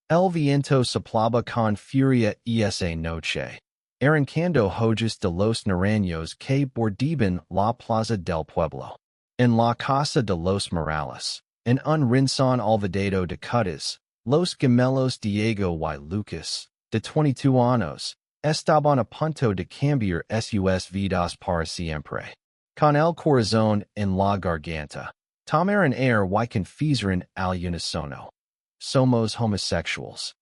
El viento soplaba con furia esa noche, arrancando hojas de los naranjos que bordeaban la plaza del pueblo. En la casa de los Morales, en un rincón olvidado de Cutas, los gemelos Diego y Lucas, de 22 años, estaban a punto de cambiar sus vidas para siempre. Con el corazón en la garganta, tomaron aire y confiesaron al unísono: somos homosexuales.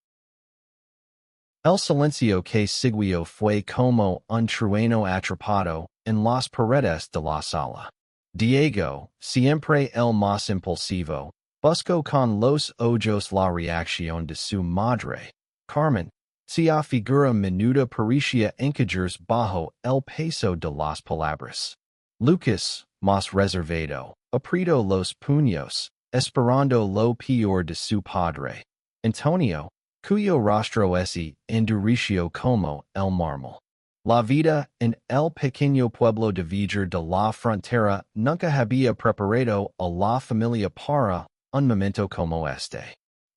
El silencio que siguió fue como un trueno atrapado en las paredes de la sala. Diego, siempre el más impulsivo, buscó con los ojos la reacción de su madre. Carmen, cuya figura menuda parecía encajarse bajo el peso de las palabras. Lucas, más reservado, apretó los puños, esperando lo peor de su padre. Antonio, cuyo rostro se endureció como el mármol. La vida en el pequeño pueblo de Villar de la Frontera nunca había preparado a la familia para un momento como este.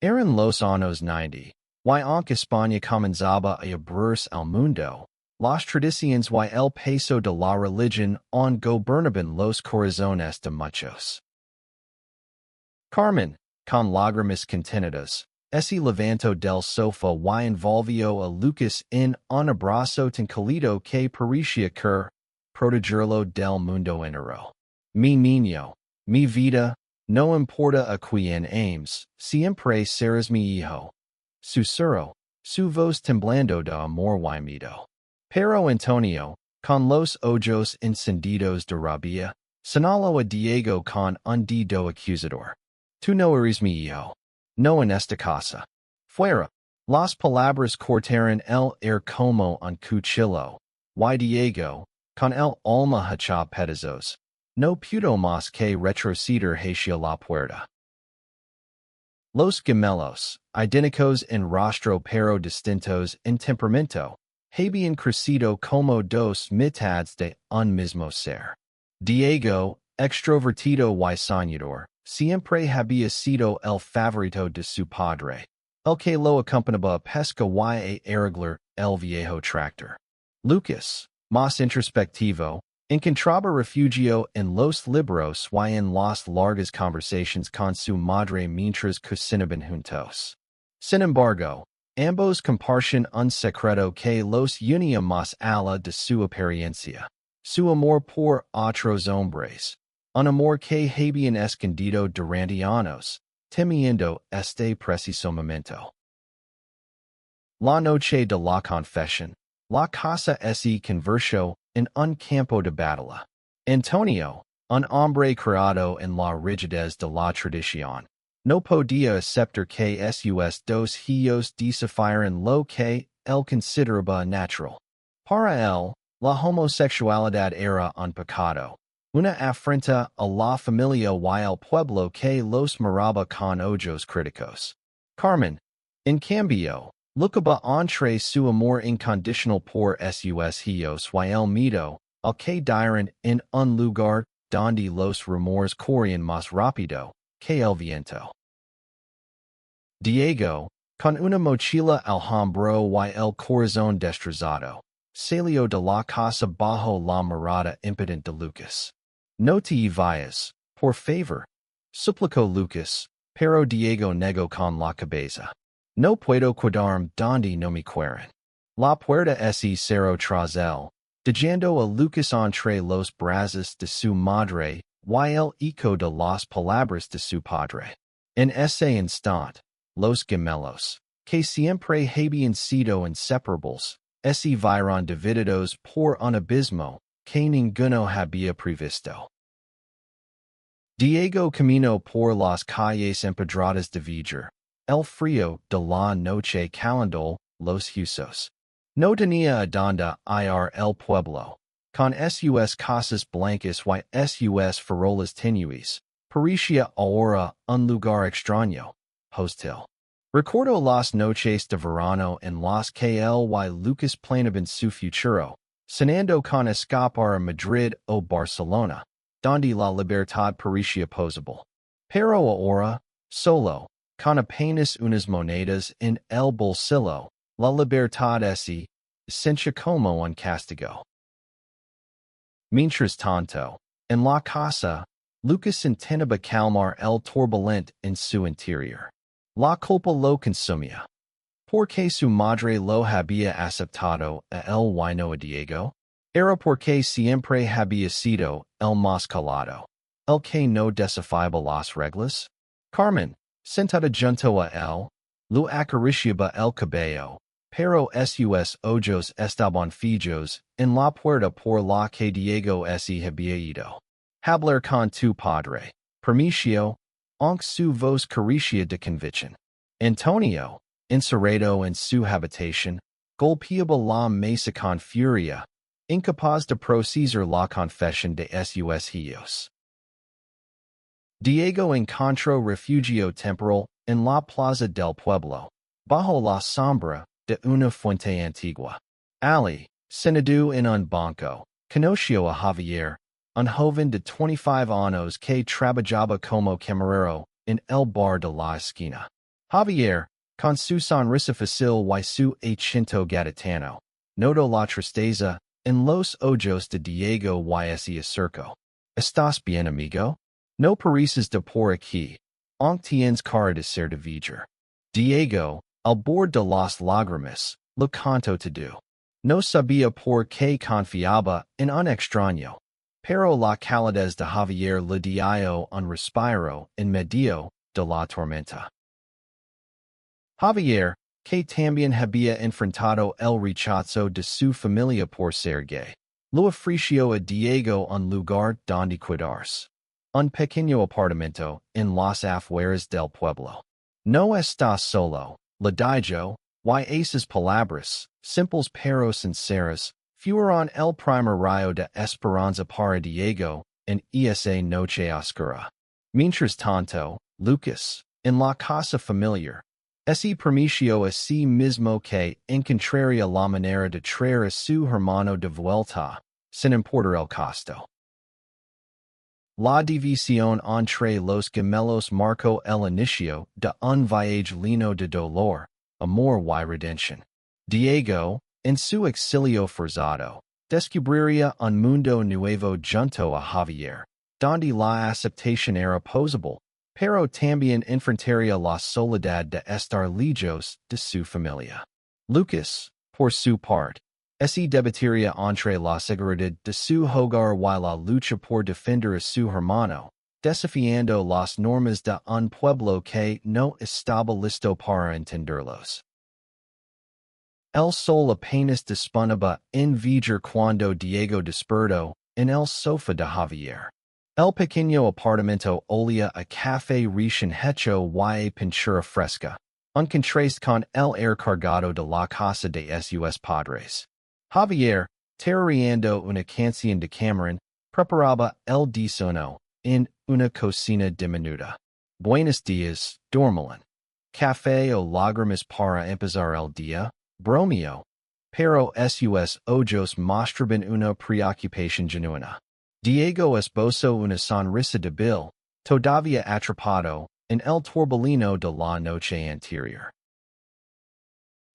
Eran los años 90, y aunque España comenzaba a abrirse al mundo, las tradiciones y el peso de la religión aún gobernaban los corazones de muchos. Carmen, con lágrimas contenidas, se levantó del sofá y envolvió a Lucas en un abrazo tan cálido que parecía protegerlo del mundo entero. Mi niño, mi vida, no importa a quién ames, siempre serás mi hijo. Susurró, su voz temblando de amor y miedo. Pero Antonio, con los ojos encendidos de rabia, señaló a Diego con un dedo acusador. Tú no eres mi hijo. No en esta casa. Fuera. Las palabras cortaron el aire como un cuchillo. Y Diego, con el alma hecha pedazos, no pudo más que retroceder hacia la puerta. Los gemelos, idénticos en rostro pero distintos en temperamento, habían crecido como dos mitades de un mismo ser. Diego, extrovertido y soñador, siempre había sido el favorito de su padre, el que lo acompañaba a pesca y a arreglar el viejo tractor. Lucas, más introspectivo, encontraba refugio en los libros y en las largas conversaciones con su madre mientras cocinaban juntos. Sin embargo, ambos compartían un secreto que los unía más allá de su apariencia: su amor por otros hombres, un amor que habían escondido durante años, temiendo este preciso momento. La noche de la confesión, la casa se convirtió en un campo de batalla. Antonio, un hombre criado en la rigidez de la tradición, no podía aceptar que sus dos hijos desafiaran lo que él consideraba natural. Para él, la homosexualidad era un pecado, una afrenta a la familia y al pueblo que los miraba con ojos críticos. Carmen, en cambio, lookaba entre su amor incondicional por sus hijos y el miedo al que dieran en un lugar donde los rumores corrían más rápido que el viento. Diego, con una mochila al hombro y el corazón destrozado, salió de la casa bajo la mirada impotente de Lucas. No te vayas, por favor, suplicó Lucas, pero Diego negó con la cabeza. No puedo quedarme donde no me quieren. La puerta se cerró tras él, dejando a Lucas entre los brazos de su madre y el eco de las palabras de su padre. En ese instante, los gemelos, que siempre habían sido inseparables, se vieron divididos por un abismo que ninguno había previsto. Diego caminó por las calles empedradas de Villar. El frío de la noche calentó los huesos. No tenía a dónde ir el pueblo. Con sus casas blancas y sus farolas tenues, parecía ahora un lugar extraño, hostil. Recordó las noches de verano en las que él y Lucas planeaban su futuro, cenando con escapar a Madrid o Barcelona, donde la libertad parecía posible. Pero ahora, solo, con apenas unas monedas en el bolsillo, la libertad es sencilla como un castigo. Mientras tanto, en la casa, Lucas intentaba calmar el turbulente en su interior. La culpa lo consumía. Porque su madre lo había aceptado a él y no a Diego? Era porque siempre había sido el más calado, el que no desafiaba las reglas? Carmen, sentada junto a él, lo acariciaba el cabello, pero sus ojos estaban fijos en la puerta por la que Diego se había ido. Hablar con tu padre, permiso, aunque su voz carecía de convicción. Antonio, encerrado en su habitación, golpeaba la mesa con furia, incapaz de procesar la confesión de sus hijos. Diego encontró refugio temporal en la plaza del pueblo, bajo la sombra de una fuente antigua. Ali, sentado en un banco, conoció a Javier, un joven de 25 años que trabajaba como camarero en el bar de la esquina. Javier, con su sonrisa fácil y su acento gaditano, notó la tristeza en los ojos de Diego y se acercó. ¿Estás bien, amigo? No pareces de por aquí, aunque tienes cara de ser de Viger. Diego, al borde de las lágrimas, lo contó todo. No sabía por qué confiaba en un extraño, pero la calidez de Javier le dio un respiro en medio de la tormenta. Javier, que también había enfrentado el rechazo de su familia por ser gay, lo ofreció a Diego un lugar donde quedarse. Un pequeño apartamento en las afueras del pueblo. No estás solo, le dijo, y esas palabras, simples pero sinceras, fueron el primer rayo de esperanza para Diego en esa noche oscura. Mientras tanto, Lucas, en la casa familiar, se permitió a sí mismo que encontraría la manera de traer a su hermano de vuelta, sin importar el costo. La división entre los gemelos marcó el inicio de un viaje lleno de dolor, amor y redención. Diego, en su exilio forzado, descubriría un mundo nuevo junto a Javier, donde la aceptación era posible, pero también enfrentaría la soledad de estar lejos de su familia. Lucas, por su parte, se debatiría entre la seguridad de su hogar y la lucha por defender a su hermano, desafiando las normas de un pueblo que no estaba listo para entenderlos. El sol apenas despuntaba en Viger cuando Diego despertó en el sofá de Javier. El pequeño apartamento olía a café recién hecho y pintura fresca, un contraste con el aire cargado de la casa de sus padres. Javier, tarareando una canción de Cameron, preparaba el desayuno en una cocina diminuta. Buenos días, Dormelin. Café o lágrimas para empezar el día, bromeo. Pero sus ojos mostraban una preocupación genuina. Diego esbozó una sonrisa débil, todavía atrapado en el turbulino de la noche anterior.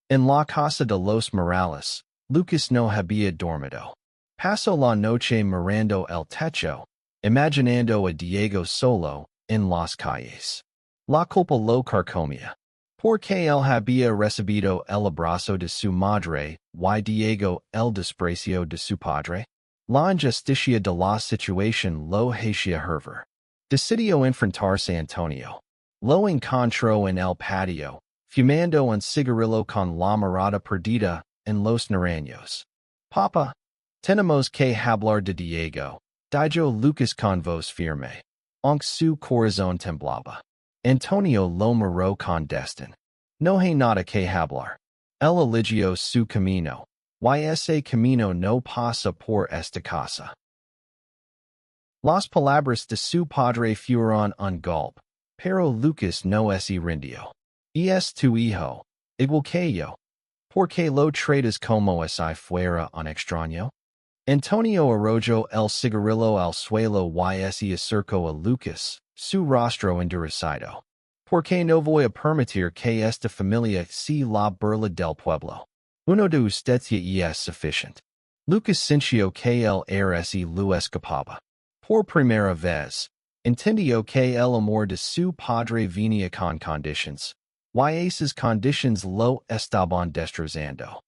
En la casa de los Morales, Lucas no había dormido. Pasó la noche mirando el techo, imaginando a Diego solo en las calles. La culpa lo carcomía, porque él había recibido el abrazo de su madre y Diego el desprecio de su padre. La injusticia de la situación lo hacía hervir. Decidió enfrentarse a Antonio. Lo encontró en el patio, fumando un cigarrillo con la mirada perdida en los naranjos. Papa, tenemos que hablar de Diego, dijo Lucas con voz firme, aunque su corazón temblaba. Antonio lo miró con desdén. No hay nada que hablar. Él eligió su camino, y ese camino no pasa por esta casa. Las palabras de su padre fueron un golpe, pero Lucas no se rindió. Y es tu hijo, igual que yo. ¿Por qué lo tratas como si fuera un extraño? Antonio arrojó el cigarrillo al suelo y se acercó a Lucas, su rostro endurecida. Porque no voy a permitir que esta familia sea la burla del pueblo. Uno de ustedes y es suficiente. Lucas sintió que el RSI lo escapaba. Por primera vez, entendió que el amor de su padre venía con conditions. Y esas conditions lo estaban destrozando.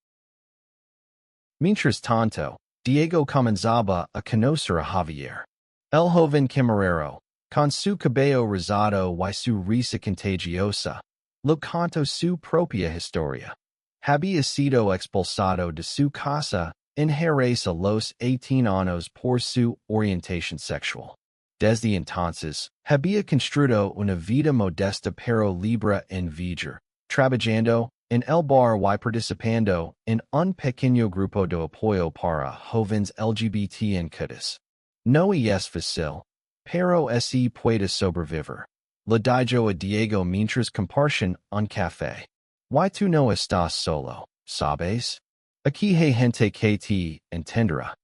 Mientras tanto, Diego comenzaba a conocer a Javier. El joven camarero, con su cabello rosado y su risa contagiosa, lo contó su propia historia. Había sido expulsado de su casa en Jerez a los 18 años por su orientación sexual. Desde entonces, había construido una vida modesta pero libre en Viger, trabajando en el bar y participando en un pequeño grupo de apoyo para jóvenes LGBT en Cádiz. No es fácil, pero así puede sobrevivir. Le dijo a Diego mientras comparten un café. Y tú no estás solo, ¿sabes? Aquí hay gente que te entenderá.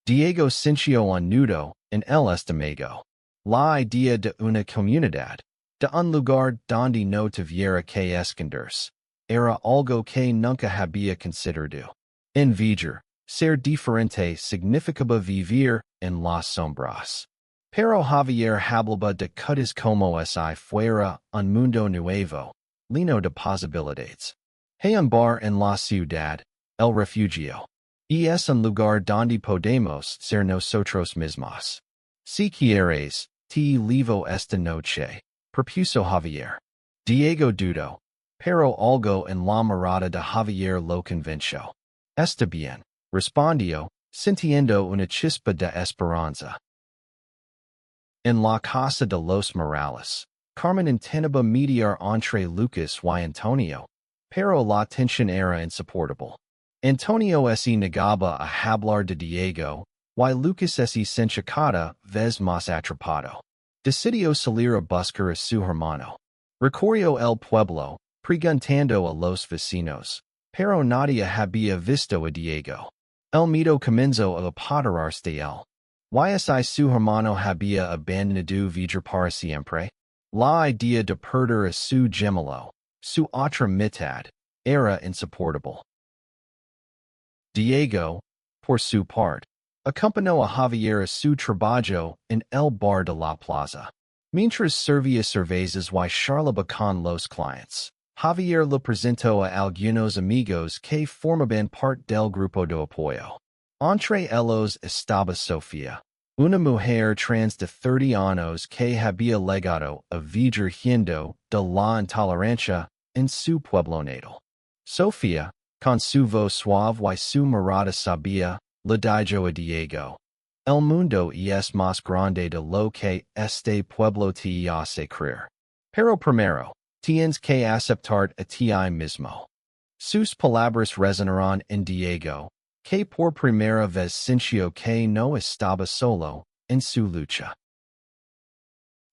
Diego sintió un nudo en el estómago. La idea de una comunidad, de un lugar donde no tuviera que esconderse, era algo que nunca había considerado. En Viger, ser diferente significaba vivir en las sombras. Pero Javier hablaba de Cádiz como si fuera un mundo nuevo, lleno de posibilidades. Hay un bar en la ciudad, el refugio. Y es un lugar donde podemos ser nosotros mismos. Si quieres, te llevo esta noche, propuso Javier. Diego dudó, pero algo en la mirada de Javier lo convenció. Está bien, respondió, sintiendo una chispa de esperanza. En la casa de los Morales, Carmen intentaba mediar entre Lucas y Antonio, pero la tensión era insoportable. Antonio se negaba a hablar de Diego, y Lucas se sentía cada vez más atrapado. Decidió salir a buscar a su hermano. Recorrió el pueblo, preguntando a los vecinos, pero nadie había visto a Diego. El miedo comenzó a apoderarse de él. Y su hermano había abandonado Viger para siempre. La idea de perder a su gemelo, su otra mitad, era insoportable. Diego, por su parte, acompañó a Javier a su trabajo en el bar de la plaza. Mientras servía cervezas y charlaba con los clientes, Javier le presentó a algunos amigos que formaban parte del grupo de apoyo. Entre ellos estaba Sofía, una mujer trans de 30 años que había legado a Viger huyendo de la intolerancia en su pueblo natal. Sofía, con su voz suave y su mirada sabia, le dijo a Diego: El mundo es más grande de lo que este pueblo te hace creer. Pero primero, tienes que aceptar a ti mismo. Sus palabras resonaron en Diego, que por primera vez sintió que no estaba solo en su lucha.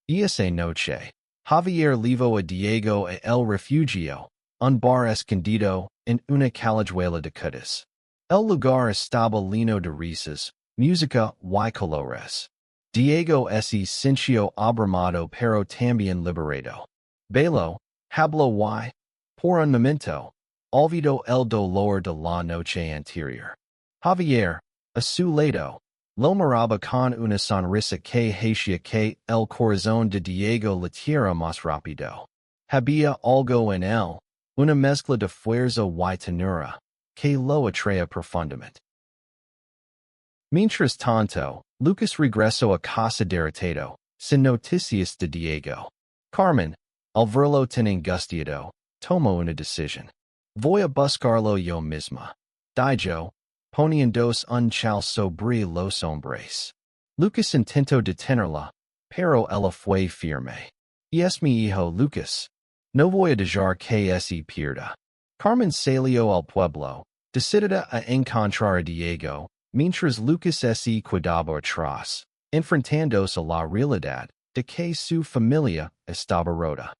Esa noche, Javier llevó a Diego a el refugio, un bar escondido en una callejuela de Cádiz. El lugar estaba lleno de risas, música y colores. Diego se sintió abrumado pero también liberado. Bailó, habló y, por un momento, olvidó el dolor de la noche anterior. Javier, a su lado, lo miraba con una sonrisa que hacía que el corazón de Diego latiera más rápido. Había algo en él, una mezcla de fuerza y ternura, que lo atraía profundamente. Mientras tanto, Lucas regresó a casa derrotado, sin noticias de Diego. Carmen, al verlo tan angustiado, tomó una decisión. Voy a buscarlo yo misma, dijo, poniéndose un chal sobre los hombres. Lucas intentó detenerla, pero ella fue firme. Es mi hijo Lucas. No voy a dejar que se pierda. Carmen salió al pueblo, decidida a encontrar a Diego, mientras Lucas se quedaba atrás, enfrentándose a la realidad de que su familia estaba rota.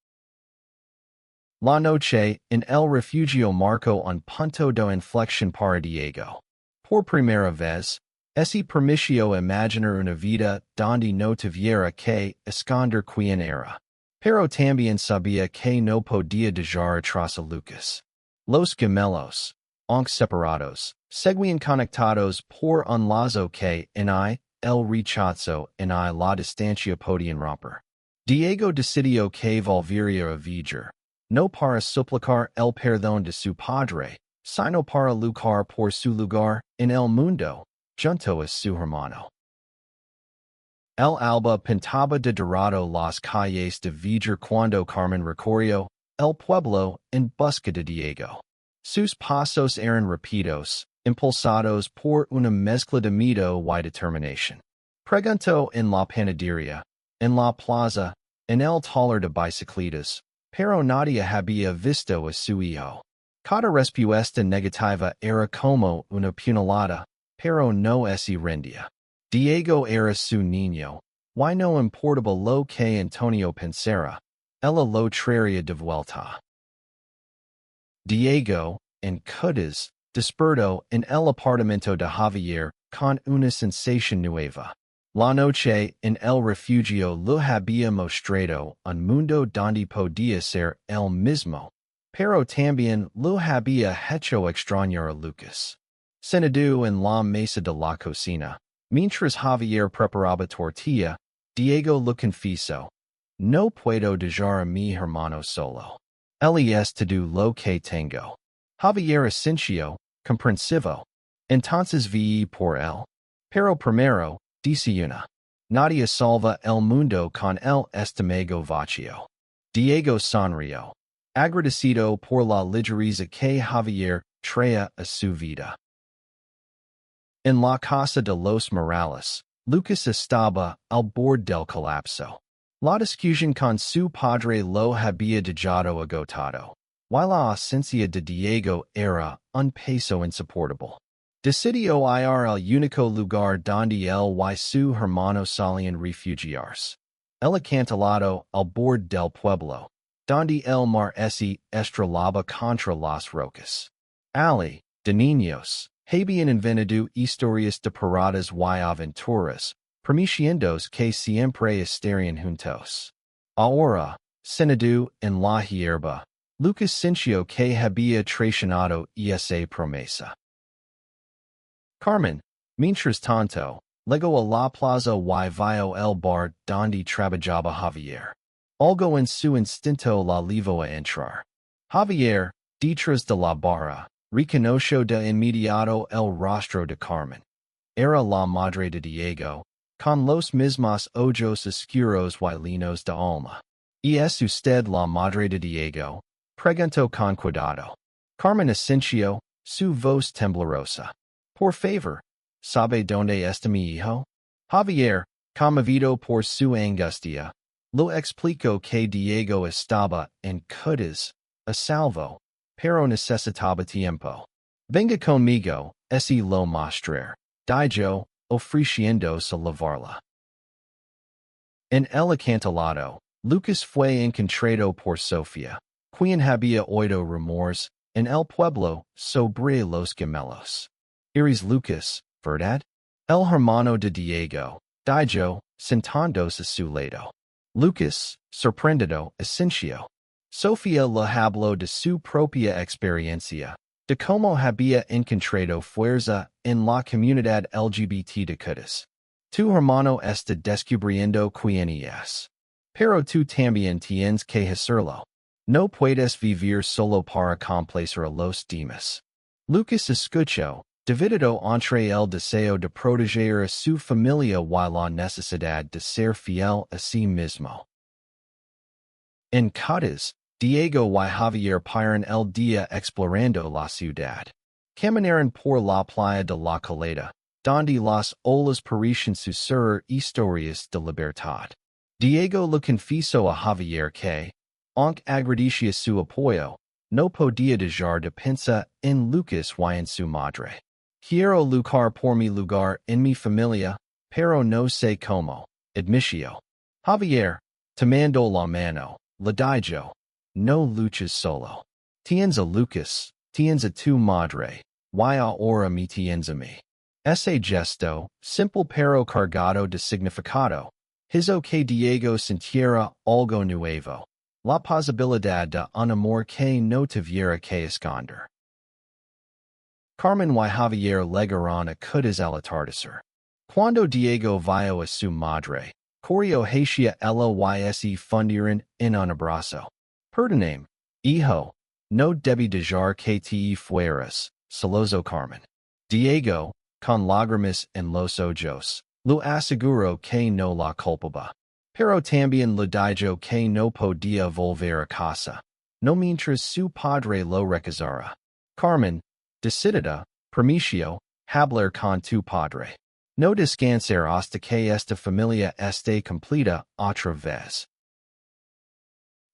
La noche en el refugio marcó un punto de inflexión para Diego. Por primera vez, se permitió imaginar una vida donde no tuviera que esconder quién era. pero también sabía que no podía dejar atrás a Lucas. Los gemelos, aunque separados, seguían conectados por un lazo que en el rechazo en la distancia podían romper. Diego decidió que volvería a vivir, no para suplicar el perdón de su padre, sino para luchar por su lugar en el mundo, junto a su hermano. El alba pintaba de dorado las calles de Villa cuando Carmen recorrió el pueblo en busca de Diego. Sus pasos eran rápidos, impulsados por una mezcla de miedo y determinación. Preguntó en la panadería, en la plaza, en el taller de bicicletas, pero nadie había visto a su hijo. Cada respuesta negativa era como una puñalada, pero no se rendía. Diego era su niño, y no importaba lo que Antonio pensara, ella lo traería de vuelta. Diego, entonces, despertó en el apartamento de Javier con una sensación nueva. La noche en el refugio lo había mostrado un mundo donde podía ser el mismo, pero también lo había hecho extrañar a Lucas. Sentado en la mesa de la cocina, mientras Javier preparaba tortilla, Diego lo confesó. No puedo dejar a mi hermano solo. Él es todo lo que tengo. Javier asintió, comprensivo. Entonces vi por él. Pero primero, dice una. Nadie salva el mundo con el estómago vacío. Diego sonrió, agradecido por la ligereza que Javier traía a su vida. En la casa de los Morales, Lucas estaba al borde del colapso. La discusión con su padre lo había dejado agotado, while la ausencia de Diego era un peso insoportable. Decidió ir al único lugar donde él y su hermano solían refugiarse. El acantilado al borde del pueblo, donde el mar se estrellaba contra las rocas. Ali, de niños, habían inventado historias de paradas y aventuras, prometiéndonos que siempre estarían juntos. Ahora, sentado en la hierba, Lucas sintió que había traicionado esa promesa. Carmen, mientras tanto, llegó a la plaza y vio el bar donde trabajaba Javier. Algo en su instinto la llevó a entrar. Javier, detrás de la barra, reconoció de inmediato el rostro de Carmen. Era la madre de Diego, con los mismos ojos oscuros y llenos de alma. ¿Y es usted la madre de Diego? Preguntó con cuidado. Carmen asintió, su voz temblorosa. Por favor, ¿sabe dónde está mi hijo? Javier, conmovido por su angustia, lo explicó que Diego estaba en cuidados, a salvo, pero necesitaba tiempo. Venga conmigo, ese lo mostrar, dijo, ofreciéndose a llevarla. En el acantilado, Lucas fue encontrado por Sofía, quien había oído rumores en el pueblo sobre los gemelos. Eres Lucas, ¿verdad? El hermano de Diego, dijo, sentándose a su lado. Lucas, sorprendido, asintió. Sofía le habló de su propia experiencia, de cómo había encontrado fuerza en la comunidad LGBT de Cudas. Tu hermano está descubriendo quién es. Pero tú también tienes que hacerlo. No puedes vivir solo para complacer a los demás. Lucas escuchó, dividido entre el deseo de proteger a su familia y la necesidad de ser fiel a sí mismo. En Cudas, Diego y Javier pasaron el día explorando la ciudad. Caminaron por la playa de la Caleta, donde las olas parecían susurrar historias de libertad. Diego le confesó a Javier que, aunque agradecía su apoyo, no podía dejar de pensar en Lucas y en su madre. Quiero luchar por mi lugar en mi familia, pero no sé cómo, admitió. Javier, tomando la mano, le dijo, no luches solo. Tienes a Lucas, tienes a tu madre, y ahora me tienes a mí. Ese gesto, simple pero cargado de significado, Hizo que Diego sintiera algo nuevo. La posibilidad de un amor que no tuviera que esconder. Carmen y Javier llegaron a cuidas al atardecer. Cuando Diego vio a su madre, corrió hacia ella y se fundieron en un abrazo. Perdóname, hijo, no debí dejar que te fueras, solozó Carmen. Diego, con lágrimas en los ojos, lo aseguró que no la culpaba. Pero también le dijo que no podía volver a casa, no mientras su padre lo recusara. Carmen, decidida, permiso, hablar con tu padre. No descansar hasta que esta familia esté completa otra vez.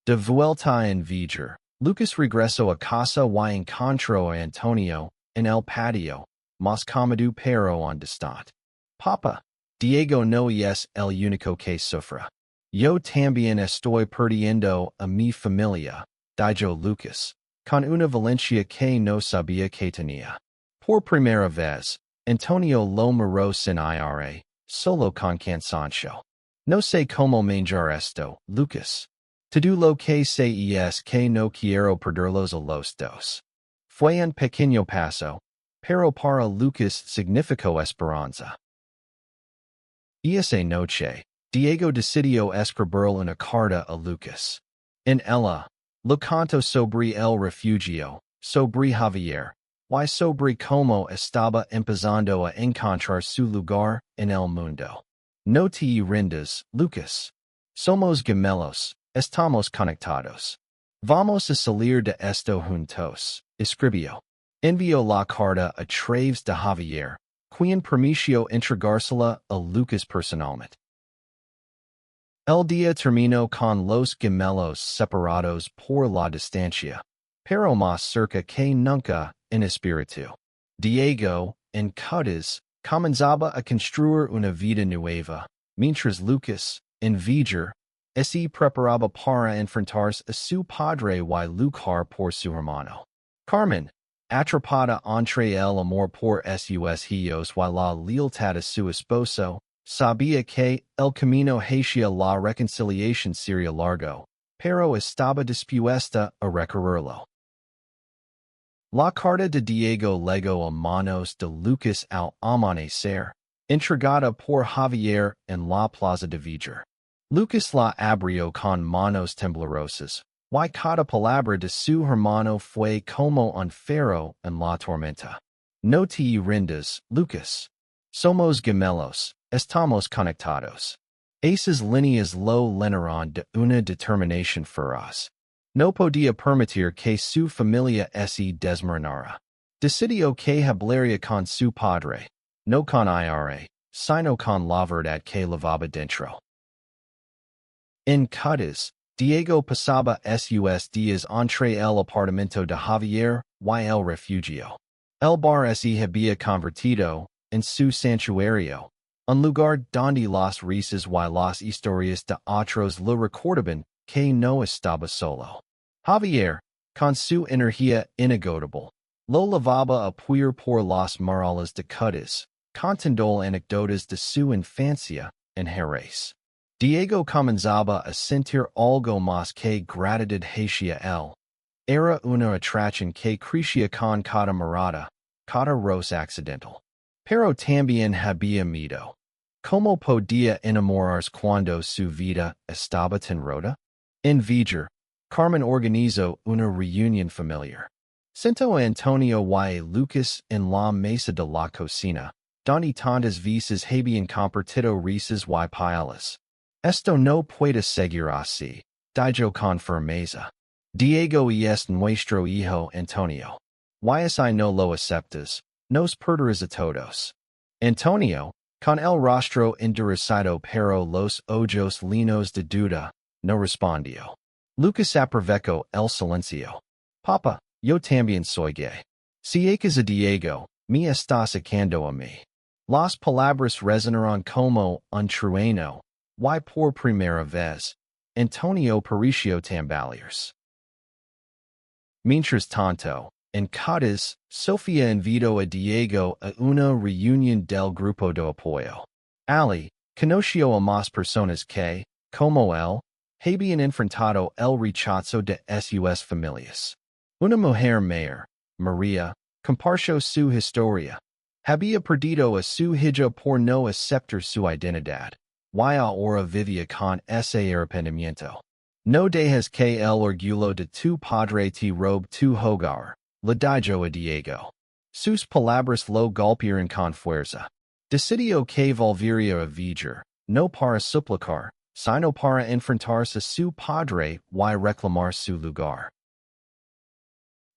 De vuelta en Viger, Lucas regresó a casa y encontró a Antonio en el patio, más cómodo pero distante. Papa, Diego no es el único que sufre. Yo también estoy perdiendo a mi familia, dijo Lucas, con una valencia que no sabía que tenía. Por primera vez, Antonio lo miró sin ira, solo con cansancio. No sé cómo manejar esto, Lucas. Todo lo que sé es que no quiero perderlos a los dos. Fue un pequeño paso, pero para Lucas significó esperanza. Esa noche, Diego decidió escribir una carta a Lucas. En ella, le contó sobre el refugio, sobre Javier, y sobre cómo estaba empezando a encontrar su lugar en el mundo. No te rindas, Lucas. Somos gemelos, estamos conectados. Vamos a salir de esto juntos, escribió. Envió la carta a través de Javier, quien permitió entregársela a Lucas personalmente. El día terminó con los gemelos separados por la distancia, pero más cerca que nunca en espíritu. Diego, en cuidas, comenzaba a construir una vida nueva, mientras Lucas, en Viger, se preparaba para enfrentarse a su padre y luchar por su hermano. Carmen, atrapada entre el amor por sus hijos y la lealtad a su esposo, sabía que el camino hacia la reconciliación sería largo, pero estaba dispuesta a recorrerlo. La carta de Diego llegó a manos de Lucas al amanecer, entregada por Javier en la plaza de Viger. Lucas la abrió con manos temblorosas, y cada palabra de su hermano fue como un ferro en la tormenta. No te rindas, Lucas. Somos gemelos, estamos conectados. Esas líneas lo llenaron de una determinación feroz. No podía permitir que su familia se desmoronara. Decidió que hablaría con su padre, no con ira, sino con la verdad que llevaba dentro. En cuidas, Diego pasaba sus días entre el apartamento de Javier y el refugio. El bar se había convertido en su santuario, un lugar donde las risas y las historias de otros le recordaban que no estaba solo. Javier, con su energía inagotable, lo llevaba a puir por las murallas de cuidas, contando anécdotas de su infancia en Jerez. Diego comenzaba a sentir algo más que gratitud hacia él. Era una atracción que crecía con cada mirada, cada roce accidental. Pero también había miedo. ¿Cómo podía enamorarse cuando su vida estaba tan rota? En Viger, Carmen organizó una reunión familiar. Sentó a Antonio y Lucas en la mesa de la cocina, donde tantas veces habían compartido risas y paellas. Esto no puede seguir así, dijo con firmeza. Diego es nuestro hijo Antonio. Y si no lo aceptas, nos perderás a todos. Antonio, con el rostro endurecado pero los ojos llenos de duda, no respondió. Lucas aprovechó el silencio. Papa, yo también soy gay. Si echas a Diego, me estás sacando a mí. Las palabras resonaron como un trueno, y por primera vez, Antonio pareció tambalearse. Mientras tanto, en cuidas, Sofía invitó a Diego a una reunión del grupo de apoyo. Ali, Conoció a más personas que, como él, habían enfrentado el rechazo de sus familias. Una mujer mayor, María, compartió su historia. Había perdido a su hija por no aceptar su identidad, y ahora vivía con ese arrepentimiento. No dejes que el orgullo de tu padre te robe tu hogar, le dijo a Diego. Sus palabras lo golpearon con fuerza. Decidió que volvería a vivir, no para suplicar, sino para enfrentarse a su padre y reclamar su lugar.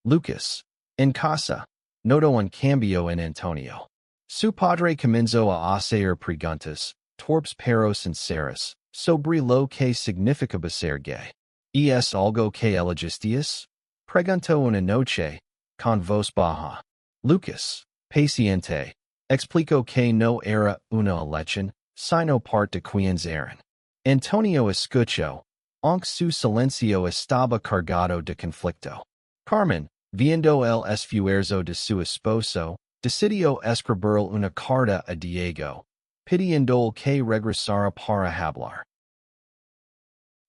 Lucas, en casa, notó un cambio en Antonio. Su padre comenzó a hacer preguntas, torpes pero sinceras, sobre lo que significaba ser gay. ¿Es algo que elegisteis? Preguntó una noche, con voz baja. Lucas, paciente, explicó que no era una elección, sino parte de quienes eran. Antonio escuchó, aunque su silencio estaba cargado de conflicto. Carmen, viendo el esfuerzo de su esposo, decidió escribir una carta a Diego, pidiendo que regresara para hablar.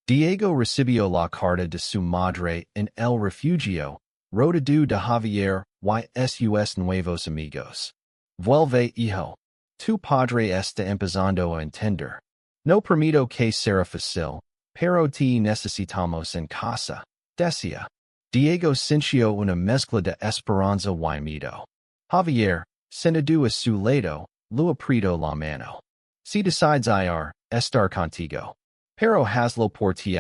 Diego recibió la carta de su madre en el refugio, rodeado de Javier y sus nuevos amigos. Vuelve, hijo. Tu padre está empezando a entender. No permito que sea fácil, pero te necesitamos en casa, decía. Diego sintió una mezcla de esperanza y miedo. Javier, sentado a su lado, le apretó la mano. Si decides estar contigo. Pero hazlo por ti,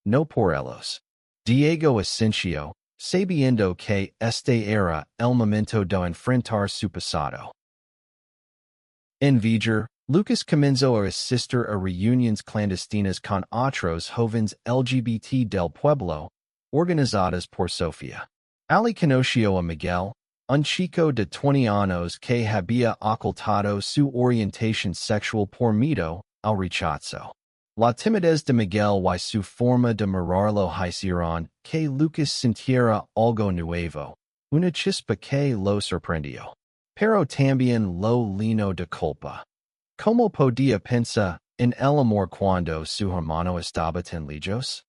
no por ellos. Diego asintió, sabiendo que este era el momento de enfrentar su pasado. En Viger, Lucas comenzó a asistir a reuniones clandestinas con otros jóvenes LGBT del pueblo, organizadas por Sofía. Ali conoció a Miguel, un chico de 20 años que había ocultado su orientación sexual por miedo al rechazo. La timidez de Miguel y su forma de mirarlo hicieron que Lucas sintiera algo nuevo, una chispa que lo sorprendió. Pero también lo llenó de culpa. ¿Cómo podía pensar en el amor cuando su hermano estaba tan lejos?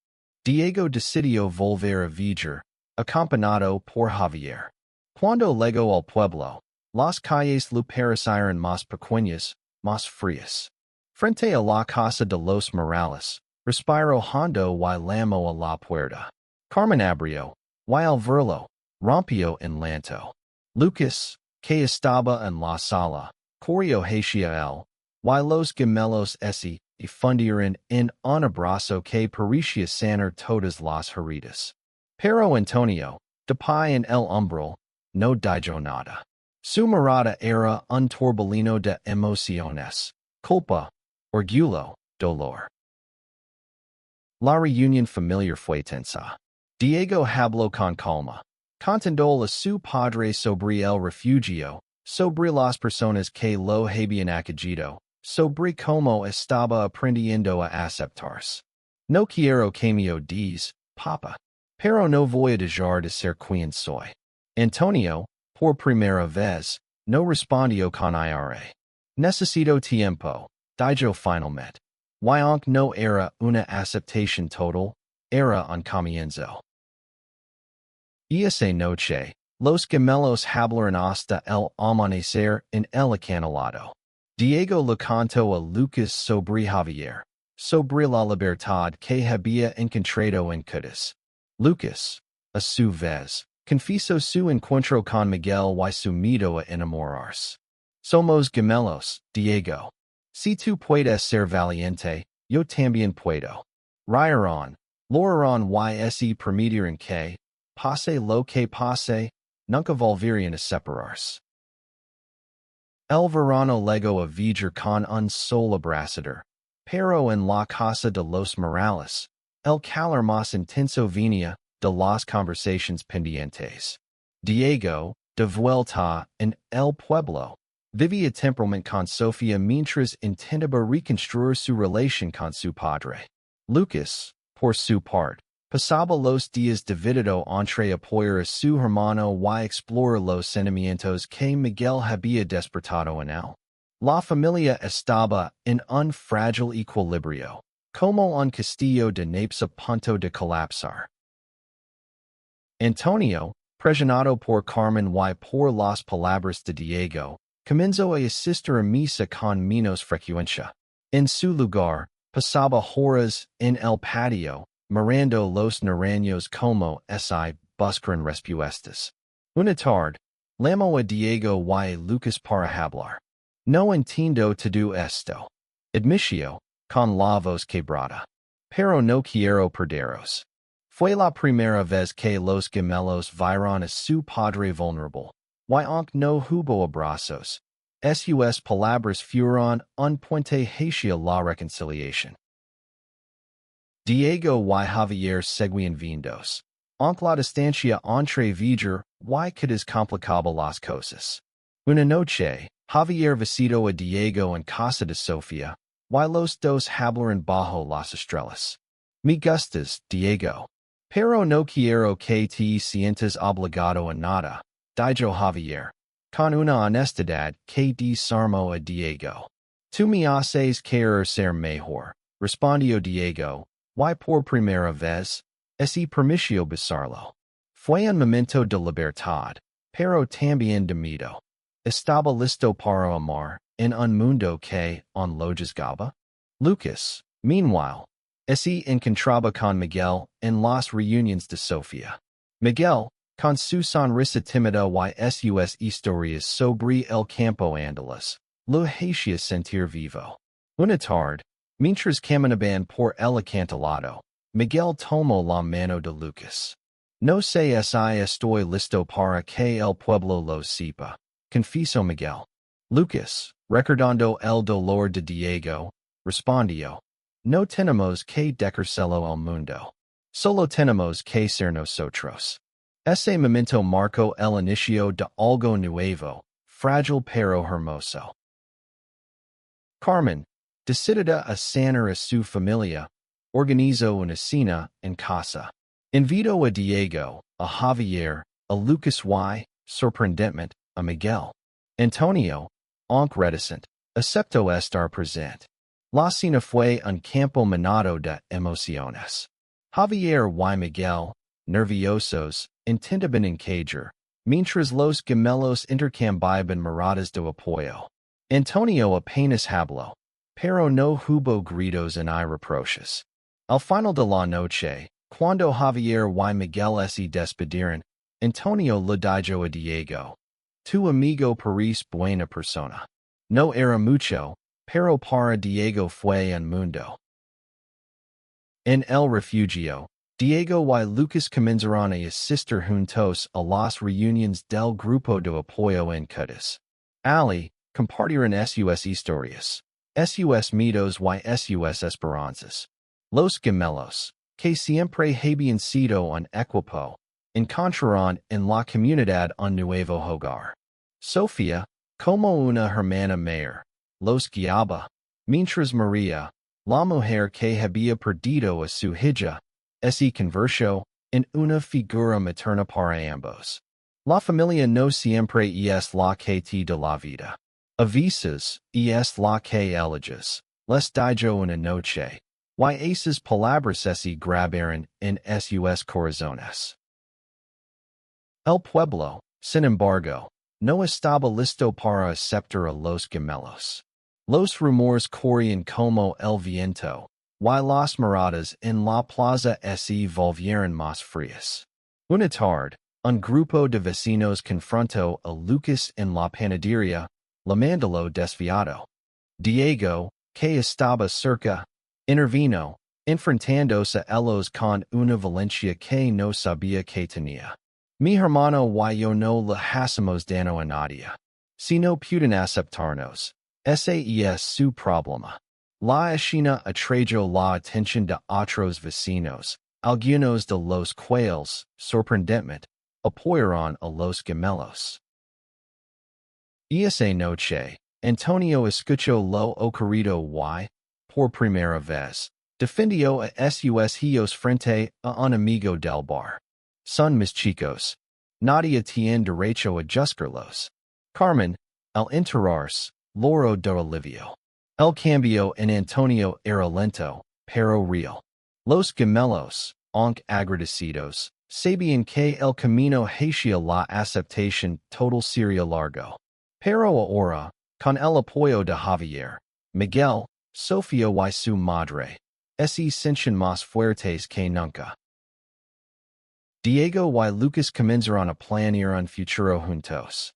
Diego decidió volver a vivir, acompañado por Javier. Cuando llegó al pueblo, las calles le parecieron más pequeñas, más frías. Frente a la casa de los Morales, respiró hondo y llamó a la puerta. Carmen abrió, y al verlo, rompió en llanto. Lucas, que estaba en la sala, corrió hacia él, y los gemelos se fundieron en un abrazo que parecía sanar todas las heridas. Pero Antonio, de pie en el umbral, no dijo nada. Su mirada era un torbellino de emociones, culpa, orgullo, dolor. La reunión familiar fue tensa. Diego habló con calma. Contó a su padre sobre el refugio, sobre las personas que lo habían acogido, sobre cómo estaba aprendiendo a aceptarse. No quiero que me odies, papa, pero no voy a dejar de ser quien soy. Antonio, por primera vez, no respondió con ira. Necesito tiempo, dijo finalmente. Y aunque no era una aceptación total, era un comienzo. Esa noche, los gemelos hablaron hasta el amanecer en el acantilado. Diego le contó a Lucas sobre Javier, sobre la libertad que había encontrado en Cudas. Lucas, a su vez, confesó su encuentro con Miguel y su miedo a enamorarse. Somos gemelos, Diego. Si tú puedes ser valiente, yo también puedo. Rieron, lograron y se permitieron que, pase lo que pase, nunca volverían a separarse. El verano llegó a vivir con un solo abrasador, pero en la casa de los Morales, el calor más intenso venía de las conversaciones pendientes. Diego, de vuelta en el pueblo, vivía temporalmente con Sofía mientras intentaba reconstruir su relación con su padre. Lucas, por su parte, pasaba los días dividido entre apoyar a su hermano y explorar los sentimientos que Miguel había despertado en él. La familia estaba en un frágil equilibrio, como un castillo de naipes a punto de colapsar. Antonio, presionado por Carmen y por las palabras de Diego, comenzó a asistir a misa con menos frecuencia. En su lugar, pasaba horas en el patio, mirando los niños como si buscaran respuestas. Una tarde, llamó a Diego y a Lucas para hablar. No entiendo todo esto. Admitió, con la voz quebrada. Pero no quiero perderos. Fue la primera vez que los gemelos vieron a su padre vulnerable. Y aunque no hubo abrazos, sus palabras fueron un puente hacia la reconciliación. Diego y Javier seguían vientos. Aunque la distancia entre Viger y quedas complicaba las cosas. Una noche, Javier visitó a Diego en casa de Sofía, y los dos hablaron bajo las estrellas. Me gustas, Diego. Pero no quiero que te sientas obligado a nada, dijo Javier, con una honestidad que desarmó a Diego. Tú me haces querer ser mejor, respondió Diego, y por primera vez, ese permitió besarlo. Fue un momento de libertad, pero también de miedo. Estaba listo para amar en un mundo que on lo juzgaba. Lucas, meanwhile, se encontraba con Miguel en las reuniones de Sofía. Miguel, con su sonrisa tímida y sus historias sobre el campo andaluz, lo hacía sentir vivo. Una tarde, mientras caminaban por el acantilado, Miguel tomó la mano de Lucas. No sé si estoy listo para que el pueblo lo sepa, confesó Miguel. Lucas, recordando el dolor de Diego, respondió. No tenemos que decírselo al mundo. Solo tenemos que ser nosotros. Ese momento marcó el inicio de algo nuevo, frágil pero hermoso. Carmen, decidida a sanar a su familia, organizó una cena en casa. Invitó a Diego, a Javier, a Lucas y, sorprendentemente, a Miguel. Antonio, aunque reticente, aceptó estar presente. La cena fue un campo minado de emociones. Javier y Miguel, nerviosos, intentaban encajar, mientras los gemelos intercambiaban miradas de apoyo. Antonio apenas habló, pero no hubo gritos ni reproches. Al final de la noche, cuando Javier y Miguel se despidieron, Antonio le dijo a Diego, tu amigo parece buena persona. No era mucho, pero para Diego fue un mundo. En el refugio, Diego y Lucas comenzaron a asistir juntos a las reuniones del grupo de apoyo en Cádiz. Ali, compartieron sus historias, sus mitos y sus esperanzas. Los gemelos, que siempre habían sido un equipo, encontraron en la comunidad un nuevo hogar. Sofía, como una hermana mayor, los guiaba, mientras María, la mujer que había perdido a su hija, se convirtió en una figura materna para ambos. La familia no siempre es la que te da la vida. A veces, es la que eliges, les dijo una noche, y esas palabras se grabaron en sus corazones. El pueblo, sin embargo, no estaba listo para aceptar a los gemelos. Los rumores corrían como el viento, y las miradas en la plaza se volvieron más frías. Una tarde, un grupo de vecinos confrontó a Lucas en la panadería, llamándolo desviado. Diego, que estaba cerca, intervino, enfrentándose ellos con una violencia que no sabía que tenía. Mi hermano y yo no le hacemos daño a nadie. Si no pueden aceptarnos, ese es su problema. La escena atrajo la atención de otros vecinos. Algunos de los cuales, sorprendentemente, apoyaron a los gemelos. Esa noche, Antonio escuchó lo ocurrido y, por primera vez, defendió a sus hijos frente a un amigo del bar. Son mis chicos. Nadie tiene derecho a juzgarlos. Carmen, al enterarse, Loro de Olivio. El cambio en Antonio era lento, pero real. Los gemelos, aunque agradecidos, sabían que el camino hacia la aceptación total sería largo. Pero ahora, con el apoyo de Javier, Miguel, Sofía y su madre, se sienten más fuertes que nunca. Diego y Lucas comenzaron a planear un futuro juntos.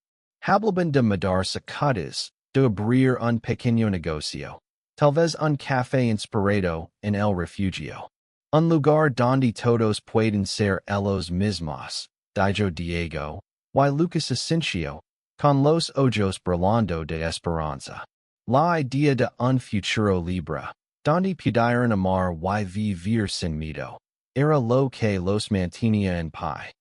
Hablaban de mudarse cadas, de abrir un pequeño negocio, tal vez un café inspirado en el refugio. Un lugar donde todos pueden ser ellos mismos, dijo Diego, y Lucas asintió, con los ojos brillando de esperanza. La idea de un futuro libre, donde pudieran amar y vivir sin miedo, era lo que los mantenía en paz.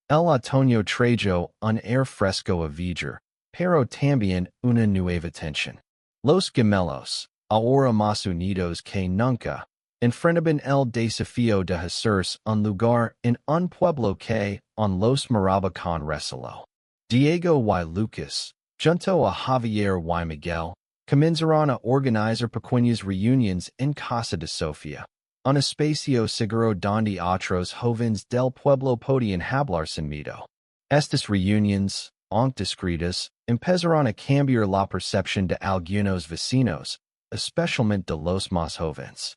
El otoño trajo un aire fresco a vivir, pero también una nueva tensión. Los gemelos, ahora más unidos que nunca, enfrentaban el desafío de hacerse un lugar en un pueblo que on los miraba con recelo. Diego y Lucas, junto a Javier y Miguel, comenzaron a organizar pequeñas reuniones en casa de Sofía, un espacio seguro donde otros jóvenes del pueblo podían hablar sin miedo. Estas reuniones, aunque discretas, empezaron a cambiar la percepción de algunos vecinos, especialmente de los más jóvenes.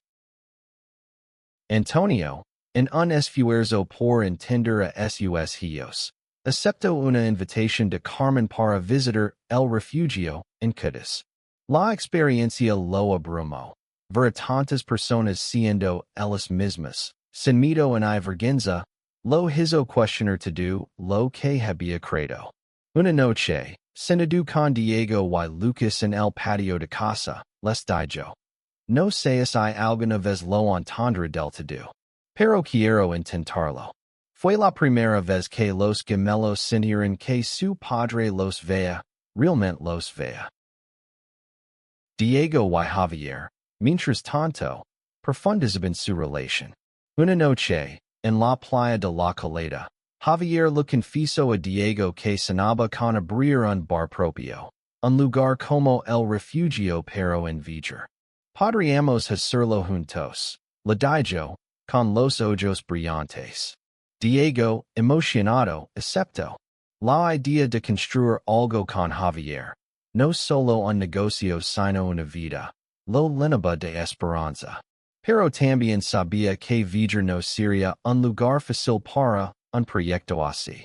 Antonio, en un esfuerzo por entender a sus hijos, aceptó una invitación de Carmen para visitar el refugio en Cádiz. La experiencia lo abrumó. Ver a tantas personas siendo ellas mismas, sin miedo ni vergüenza, lo hizo cuestionar todo lo que había creído. Una noche, cenando con Diego y Lucas en el patio de casa, les dijo: No sé si alguna vez lo entendré del todo, pero quiero intentarlo. Fue la primera vez que los gemelos sintieron que su padre los veía, realmente los veía. Diego y Javier, mientras tanto, profundizaban su relación. Una noche, en la playa de la Caleta, Javier le confesó a Diego que soñaba con abrir un bar propio, un lugar como el refugio pero en vivir. Podríamos hacerlo juntos, le dijo, con los ojos brillantes. Diego, emocionado, aceptó. La idea de construir algo con Javier, no solo un negocio sino una vida, lo llenaba de esperanza. Pero también sabía que vivir no sería un lugar fácil para un proyecto así.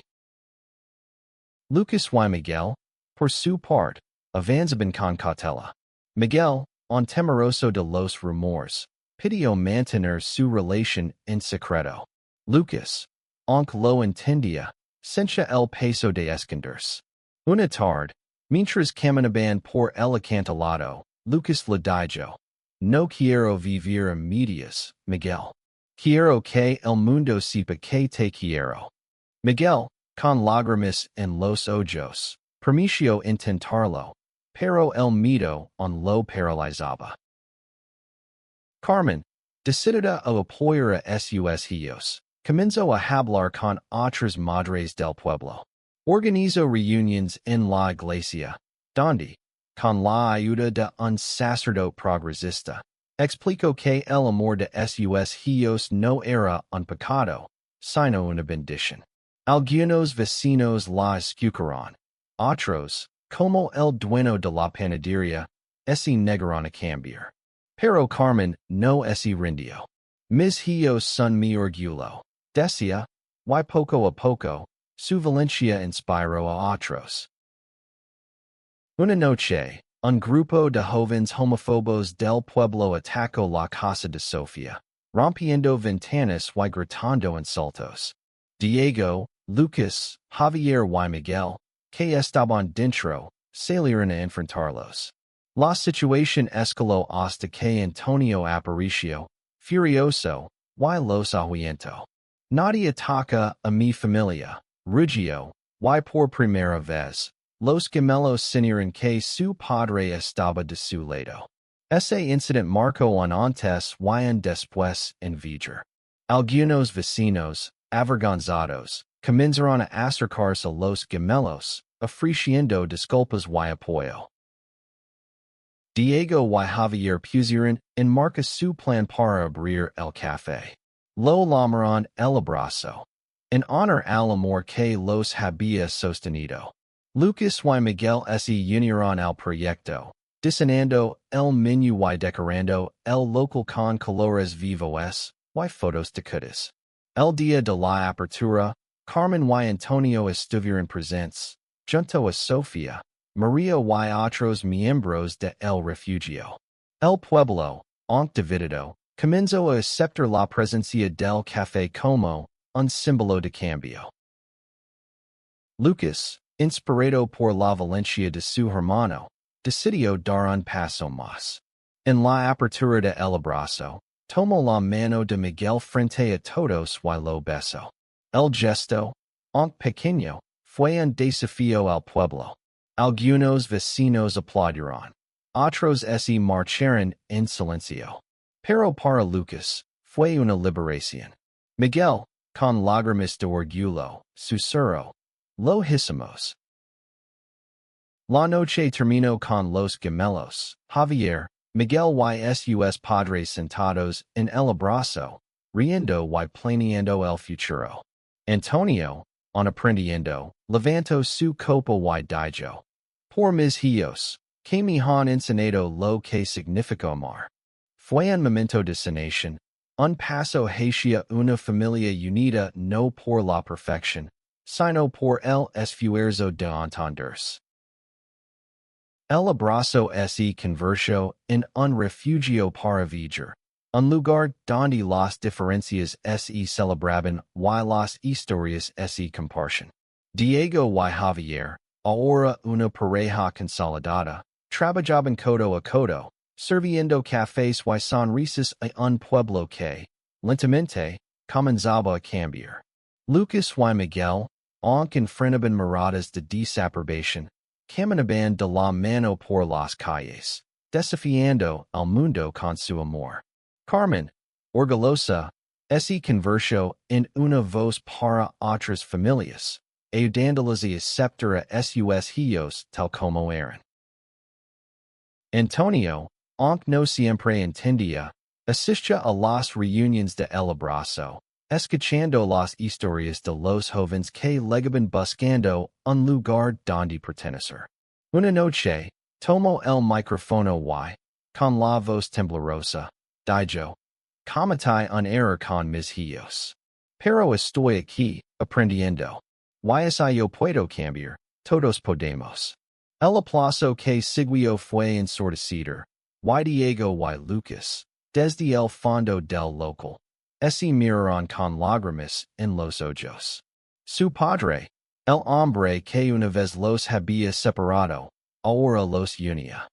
Lucas y Miguel, por su parte, avanzaban con cautela. Miguel, un temeroso de los rumores, pidió mantener su relación en secreto. Lucas, aunque lo entendía, sentía el peso de esconderse. Una tarde, mientras caminaban por el acantilado, Lucas le dijo: No quiero vivir a medias, Miguel. Quiero que el mundo sepa que te quiero. Miguel, con lágrimas en los ojos, permitió intentarlo, pero el miedo aún lo paralizaba. Carmen, decidida a apoyar a sus hijos, comenzó a hablar con otras madres del pueblo. Organizó reuniones en la iglesia, donde, con la ayuda de un sacerdote progresista, explicó que el amor de sus hijos no era un pecado, sino una bendición. Algunos vecinos la escucharon. Otros, como el dueño de la panadería, se negaron a cambiar. Pero Carmen no se rindió. Mis hijos son mi orgullo, decía, y poco a poco, su valencia inspiró a otros. Una noche, un grupo de jóvenes homófobos del pueblo atacó la casa de Sofía, rompiendo ventanas y gritando insultos. Diego, Lucas, Javier y Miguel, que estaban dentro, salieron a enfrentarlos. La situación escaló hasta que Antonio apareció, furioso, y los ahuyentó. Nadie ataca a mi familia, rugió, y por primera vez, los gemelos sintieron que su padre estaba de su lado. Ese incidente marcó un antes y un después en vivir. Algunos vecinos, avergonzados, comenzaron a acercarse a los gemelos, ofreciendo disculpas y apoyo. Diego y Javier pusieron en marca su plan para abrir el café. Lo llamaron el abrazo, en honor al amor que los había sostenido. Lucas y Miguel se unieron al proyecto, diseñando el menú y decorando el local con colores vivos y fotos de cutas. El día de la apertura, Carmen y Antonio estuvieron presentes, junto a Sofía, María y otros miembros de El Refugio. El pueblo, aunque dividido, comenzó a aceptar la presencia del café como un símbolo de cambio. Lucas, inspirado por la valencia de su hermano, decidió dar un paso más. En la apertura de El Abrazo, tomó la mano de Miguel frente a todos y lo besó. El gesto, aunque pequeño, fue un desafío al pueblo. Algunos vecinos aplaudieron. Otros se marcharon en silencio. Pero para Lucas, fue una liberación. Miguel, con lágrimas de orgullo, susurró, lo hicimos. La noche terminó con los gemelos, Javier, Miguel y sus padres sentados en el abrazo, riendo y planeando el futuro. Antonio, aprendiendo, levantó su copa y dijo, por mis hijos, que me han enseñado lo que significa amar. Fue un momento de sanación, un paso hacia una familia unida no por la perfección, sino por el esfuerzo de entenderse. El abrazo se convirtió en un refugio para vivir, un lugar donde las diferencias se celebraban y las historias se compartían. Diego y Javier, ahora una pareja consolidada, trabajaban codo a codo, sirviendo cafés y sonrisas a un pueblo que, lentamente, comenzaba a cambiar. Lucas y Miguel, aunque enfrentaban miradas de desaprobación, caminaban de la mano por las calles, desafiando al mundo con su amor. Carmen, orgullosa, se convirtió en una voz para otras familias, ayudándolas a aceptar a sus hijos tal como eran. Antonio, aunque no siempre entendía, asistía a las reuniones de El Abrazo, escuchando las historias de los jóvenes que llegaban buscando un lugar donde pertenecer. Una noche, tomó el micrófono y, con la voz temblorosa, dijo, cometí un error con mis hijos. Pero estoy aquí, aprendiendo. Y si yo puedo cambiar, todos podemos. El aplauso que siguió fue ensordecido, y Diego y Lucas, desde el fondo del local, se miraron con lágrimas en los ojos. Su padre, el hombre que una vez los había separado, ahora los unía.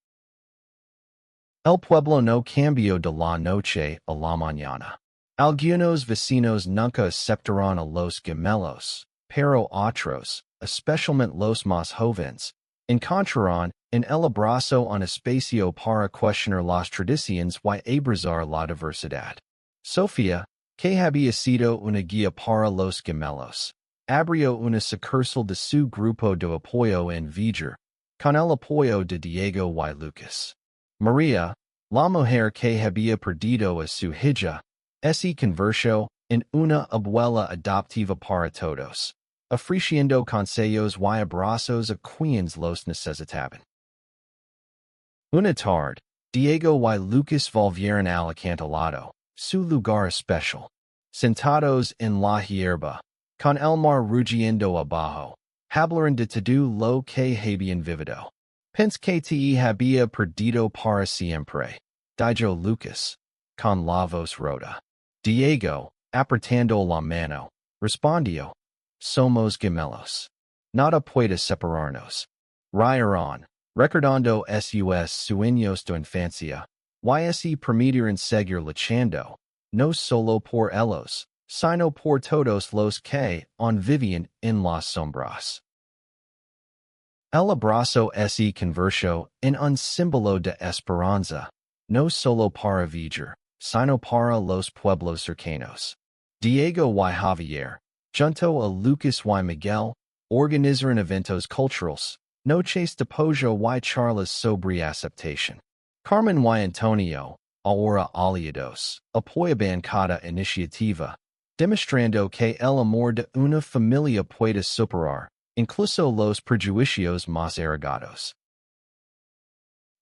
El pueblo no cambió de la noche a la mañana. Algunos vecinos nunca aceptaron a los gemelos, pero otros, especialmente los más jóvenes, encontraron en El Abrazo un espacio para cuestionar las tradiciones y abrazar la diversidad. Sofía, que había sido una guía para los gemelos, abrió una sucursal de su grupo de apoyo en Villa, con el apoyo de Diego y Lucas. María, la mujer que había perdido a su hija, se convirtió en una abuela adoptiva para todos, ofreciendo consejos y abrazos a quienes los necesitaban. Una tarde, Diego y Lucas volvieron al acantilado, su lugar especial. Sentados en la hierba, con el mar rugiendo abajo, hablaron de todo lo que habían vivido. Pensé que te había perdido para siempre, dijo Lucas, con la voz rota. Diego, apretando la mano, respondió, somos gemelos. Nada puede separarnos. Rieron, recordando sus sueños de infancia, y se permitieron seguir luchando, no solo por ellos, sino por todos los que aún vivían en las sombras. El abrazo se convirtió en un símbolo de esperanza, no solo para vivir, sino para los pueblos cercanos. Diego y Javier, junto a Lucas y Miguel, organizar eventos culturales, noches de apoyo y charlas sobre aceptación. Carmen y Antonio, ahora aliados, apoyaban cada iniciativa, demostrando que el amor de una familia puede superar, incluso los prejuicios más arraigados.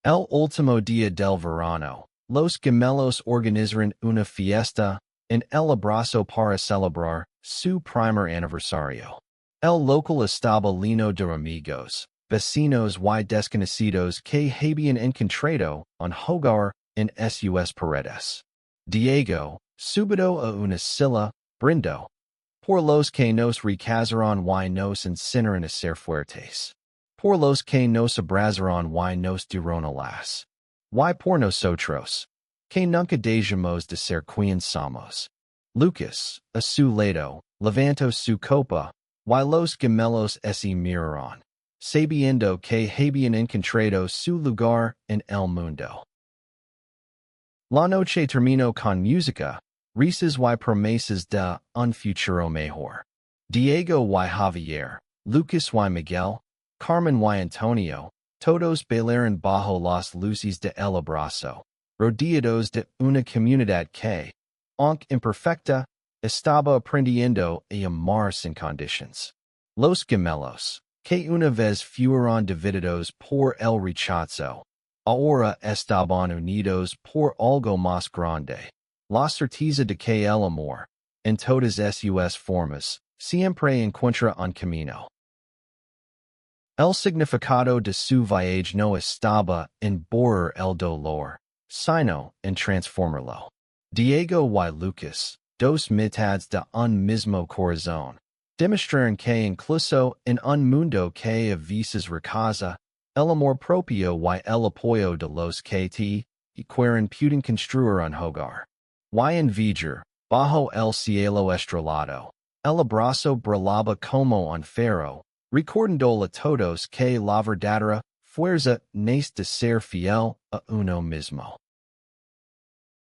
El último día del verano, los gemelos organizaron una fiesta en el abrazo para celebrar su primer aniversario. El local estaba lleno de amigos, vecinos y desconocidos que habían encontrado un hogar en sus paredes. Diego, subido a una silla, brindó por los que nos recasaron y nos enseñaron a ser fuertes, por los que nos abrazaron y nos dieron alas, y por nosotros, que nunca dejamos de ser quien somos. Lucas, a su lado, levantó su copa, y los gemelos se miraron, sabiendo que habían encontrado su lugar en el mundo. La noche terminó con música, risas y promesas de un futuro mejor. Diego y Javier, Lucas y Miguel, Carmen y Antonio, todos bailaron bajo las luces de el abrazo, rodeados de una comunidad que, aunque imperfecta, estaba aprendiendo a amar sin condiciones. Los gemelos, que una vez fueron divididos por el rechazo, ahora estaban unidos por algo más grande, la certeza de que el amor, en todas sus formas, siempre encuentra un camino. El significado de su viaje no estaba en borrar el dolor, sino en transformarlo. Diego y Lucas, dos mitades de un mismo corazón, demostraron que incluso en un mundo que a veces rechaza el amor propio y el apoyo de los que te quieren pueden construir un hogar. Y en Viger, bajo el cielo estrellado, el abrazo brillaba como un faro, recordando a todos que la verdadera fuerza nace de ser fiel a uno mismo.